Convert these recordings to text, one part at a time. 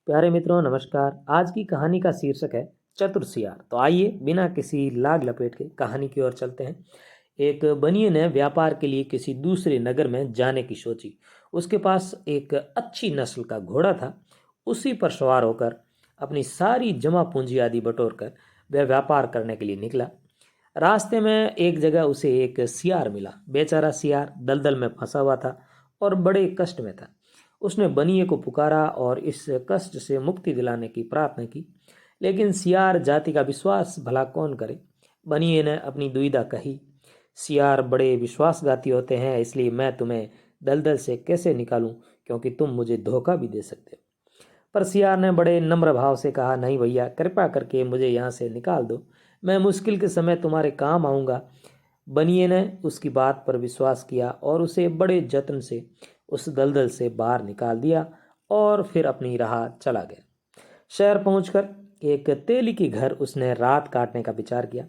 प्यारे मित्रों नमस्कार। आज की कहानी का शीर्षक है चतुर सियार। तो आइए बिना किसी लाग लपेट के कहानी की ओर चलते हैं। एक बनिए ने व्यापार के लिए किसी दूसरे नगर में जाने की सोची। उसके पास एक अच्छी नस्ल का घोड़ा था। उसी पर सवार होकर अपनी सारी जमा पूंजी आदि बटोर कर वह व्यापार करने के लिए निकला। रास्ते में एक जगह उसे एक सियार मिला। बेचारा सियार दलदल में फंसा हुआ था और बड़े कष्ट में था। उसने बनिए को पुकारा और इस कष्ट से मुक्ति दिलाने की प्रार्थना की, लेकिन सियार जाति का विश्वास भला कौन करे। बनिए ने अपनी दुविधा कही। सियार बड़े विश्वासघाती होते हैं, इसलिए मैं तुम्हें दलदल से कैसे निकालूं, क्योंकि तुम मुझे धोखा भी दे सकते हो। पर सियार ने बड़े नम्र भाव से कहा, नहीं भैया, कृपा करके मुझे यहाँ से निकाल दो। मैं मुश्किल के समय तुम्हारे काम आऊँगा। बनिए ने उसकी बात पर विश्वास किया और उसे बड़े जत्न से उस दलदल से बाहर निकाल दिया और फिर अपनी राह चला गया। शहर पहुंचकर एक तेली के घर उसने रात काटने का विचार किया।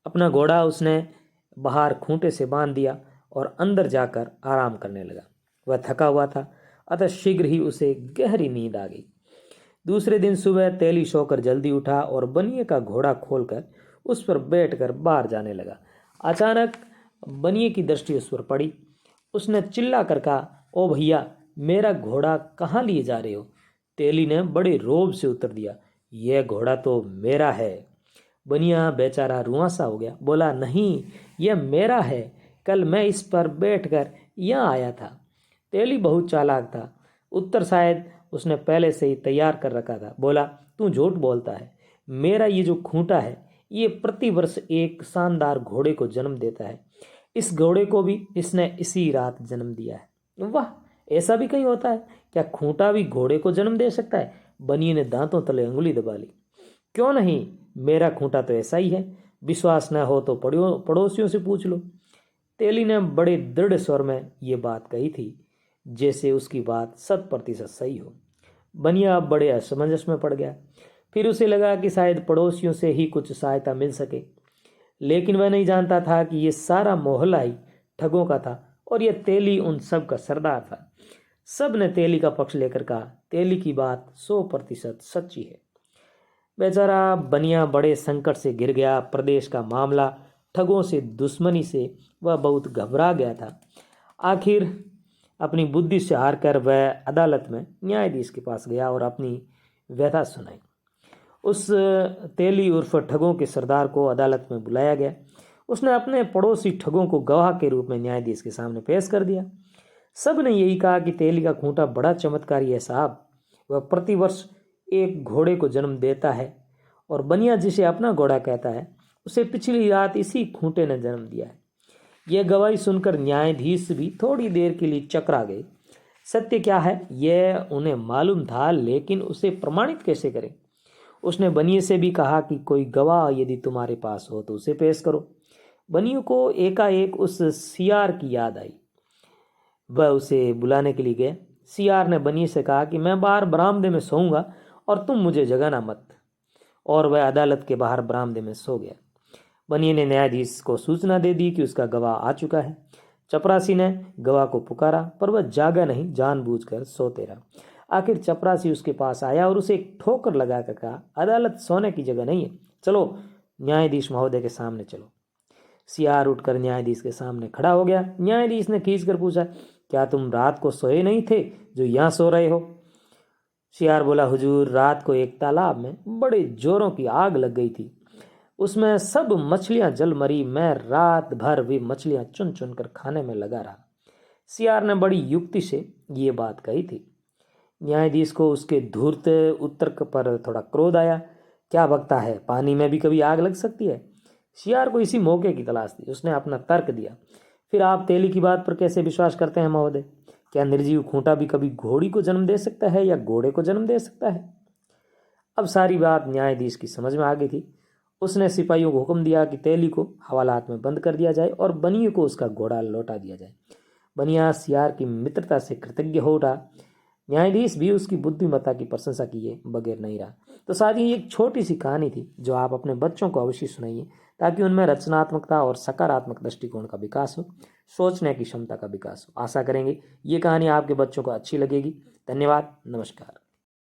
अपना घोड़ा उसने बाहर खूंटे से बांध दिया और अंदर जाकर आराम करने लगा। वह थका हुआ था, अतः शीघ्र ही उसे गहरी नींद आ गई। दूसरे दिन सुबह तेली सोकर जल्दी उठा और बनिए का घोड़ा खोलकर उस पर बैठकर बाहर जाने लगा। अचानक बनिए की दृष्टि उस पर पड़ी। उसने चिल्ला कर कहा, ओ भैया, मेरा घोड़ा कहाँ लिए जा रहे हो? तेली ने बड़े रोब से उत्तर दिया, यह घोड़ा तो मेरा है। बनिया बेचारा रुआंसा हो गया, बोला, नहीं, यह मेरा है। कल मैं इस पर बैठकर यहाँ आया था। तेली बहुत चालाक था। उत्तर शायद उसने पहले से ही तैयार कर रखा था। बोला, तू झूठ बोलता है। मेरा ये जो खूंटा है, ये प्रतिवर्ष एक शानदार घोड़े को जन्म देता है। इस घोड़े को भी इसने इसी रात जन्म दिया है। वाह, ऐसा भी कहीं होता है क्या? खूंटा भी घोड़े को जन्म दे सकता है? बनिए ने दांतों तले अंगुली दबा ली। क्यों नहीं, मेरा खूंटा तो ऐसा ही है। विश्वास न हो तो पड़ोसियों से पूछ लो। तेली ने बड़े दृढ़ स्वर में ये बात कही थी, जैसे उसकी बात 100% सही हो। बनिया अब बड़े असमंजस में पड़ गया। फिर उसे लगा कि शायद पड़ोसियों से ही कुछ सहायता मिल सके, लेकिन वह नहीं जानता था कि ये सारा मोहल्ला ही ठगों का था और यह तेली उन सब का सरदार था। सब ने तेली का पक्ष लेकर कहा, तेली की बात 100% सच्ची है। बेचारा बनिया बड़े संकट से घिर गया। प्रदेश का मामला, ठगों से दुश्मनी से वह बहुत घबरा गया था। आखिर अपनी बुद्धि से हार कर वह अदालत में न्यायाधीश के पास गया और अपनी व्यथा सुनाई। उस तेली उर्फ ठगों के सरदार को अदालत में बुलाया गया। उसने अपने पड़ोसी ठगों को गवाह के रूप में न्यायाधीश के सामने पेश कर दिया। सब ने यही कहा कि तेली का खूंटा बड़ा चमत्कारी है साहब। वह प्रतिवर्ष एक घोड़े को जन्म देता है और बनिया जिसे अपना घोड़ा कहता है, उसे पिछली रात इसी खूंटे ने जन्म दिया है। यह गवाही सुनकर न्यायाधीश भी थोड़ी देर के लिए चकरा गए। सत्य क्या है यह उन्हें मालूम था, लेकिन उसे प्रमाणित कैसे करें? उसने बनिए से भी कहा कि कोई गवाह यदि तुम्हारे पास हो तो उसे पेश करो। बनिए को एकाएक उस सियार की याद आई। वह उसे बुलाने के लिए गए। सियार ने बनिए से कहा कि मैं बाहर बरामदे में सोऊंगा और तुम मुझे जगाना मत। और वह अदालत के बाहर बरामदे में सो गया। बनिए ने न्यायाधीश को सूचना दे दी कि उसका गवाह आ चुका है। चपरासी ने गवाह को पुकारा, पर वह जागा नहीं, जानबूझकर सोते रहा। आखिर चपरासी उसके पास आया और उसे एक ठोकर लगाकर कहा, अदालत सोने की जगह नहीं है, चलो न्यायाधीश महोदय के सामने चलो। सियार उठकर न्यायाधीश के सामने खड़ा हो गया। न्यायाधीश ने खींच कर पूछा, क्या तुम रात को सोए नहीं थे जो यहाँ सो रहे हो? सियार बोला, हुजूर, रात को एक तालाब में बड़े जोरों की आग लग गई थी। उसमें सब मछलियां जल मरी। मैं रात भर वे मछलियां चुन चुन कर खाने में लगा रहा। सियार ने बड़ी युक्ति से ये बात कही थी। न्यायाधीश को उसके धूर्त उत्तर पर थोड़ा क्रोध आया। क्या बकता है, पानी में भी कभी आग लग सकती है? सियार को इसी मौके की तलाश थी। उसने अपना तर्क दिया, फिर आप तेली की बात पर कैसे विश्वास करते हैं महोदय? क्या निर्जीव खूंटा भी कभी घोड़ी को जन्म दे सकता है या घोड़े को जन्म दे सकता है? अब सारी बात न्यायाधीश की समझ में आ गई थी। उसने सिपाहियों को हुक्म दिया कि तेली को हवालात में बंद कर दिया जाए और बनिए को उसका घोड़ा लौटा दिया जाए। बनिया सियार की मित्रता से कृतज्ञ हो उठा। न्यायाधीश भी उसकी बुद्धिमत्ता की प्रशंसा किए बगैर नहीं रहा। तो साथ ही एक छोटी सी कहानी थी जो आप अपने बच्चों को अवश्य सुनाइए, ताकि उनमें रचनात्मकता और सकारात्मक दृष्टिकोण का विकास हो, सोचने की क्षमता का विकास हो। आशा करेंगे ये कहानी आपके बच्चों को अच्छी लगेगी। धन्यवाद, नमस्कार।